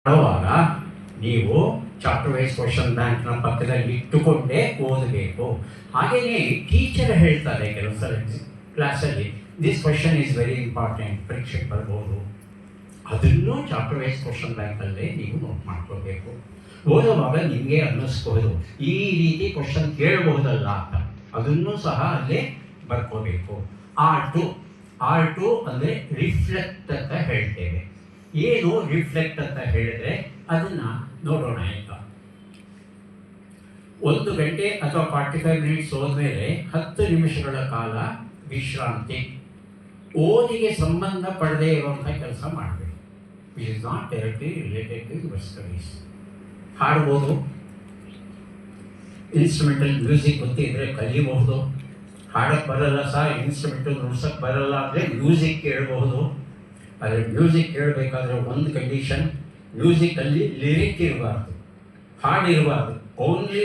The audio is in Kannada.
ಮಾಡುವಾಗ ನೀವು ಚಾಪ್ಟರ್ ವೈಸ್ ಕ್ವಶನ್ ಬ್ಯಾಂಕ್ನ ಪಕ್ಕದಲ್ಲಿ ಇಟ್ಟುಕೊಂಡೇ ಓದಬೇಕು. ಹಾಗೆಯೇ ಟೀಚರ್ ಹೇಳ್ತಾರೆ ಕೆಲವು ಸಲ ಕ್ಲಾಸಲ್ಲಿ, this question is very important, ಪರೀಕ್ಷೆಗೆ ಬರ್ಬೋದು, ಅದನ್ನು ಚಾಪ್ಟರ್ ವೈಸ್ ಕ್ವಶನ್ ಬ್ಯಾಂಕಲ್ಲೇ ನೀವು ನೋಟ್ ಮಾಡ್ಕೋಬೇಕು. ಓದುವಾಗ ನಿಮಗೆ ಅನ್ನಿಸ್ಬೋದು ಈ ರೀತಿ ಕ್ವಶನ್ ಕೇಳಬಹುದಲ್ಲ ಅಂತ, ಅದನ್ನು ಸಹ ಅಲ್ಲೇ ಬರ್ಕೋಬೇಕು. R2 ಅಂದರೆ ರಿಫ್ಲೆಕ್ಟ್ ಅಂತ ಹೇಳ್ತೇವೆ. ಏನು ರಿಫ್ಲೆಕ್ಟ್ ಅಂತ ಹೇಳಿದ್ರೆ ಅದನ್ನು ನೋಡೋಣ. ಈಗ 1 ಗಂಟೆ ಅಥವಾ 45 ಮಿನಿಟ್ಸ್ ಹೋದ್ಮೇಲೆ 10 ನಿಮಿಷಗಳ ಕಾಲ ವಿಶ್ರಾಂತಿ, ಓದಿಗೆ ಸಂಬಂಧ ಪಡದೇ ಇರುವಂಥ ಕೆಲಸ ಮಾಡಬೇಕು. Which is not directly related to your studies. ಹಾಡ್ಬೋದು, ಇನ್ಸ್ಟ್ರೂಮೆಂಟಲ್ ಮ್ಯೂಸಿಕ್ ಗೊತ್ತಿದ್ದರೆ ಕಲಿಯಬಹುದು. ಹಾಡಕ್ಕೆ ಬರಲ್ಲ ಸಹ, ಇನ್ಸ್ಟ್ರೂಮೆಂಟಲ್ ನುಡ್ಸಕ್ಕೆ ಬರಲ್ಲ ಅಂದರೆ ಮ್ಯೂಸಿಕ್ ಕೇಳಬಹುದು. ಆದರೆ ಮ್ಯೂಸಿಕ್ ಕೇಳಬೇಕಾದ್ರೆ ಒಂದು ಕಂಡೀಷನ್, ಮ್ಯೂಸಿಕಲ್ಲಿ ಲಿರಿಕ್ ಇರಬಾರ್ದು, ಹಾಡಿರಬಾರ್ದು, ಓನ್ಲಿ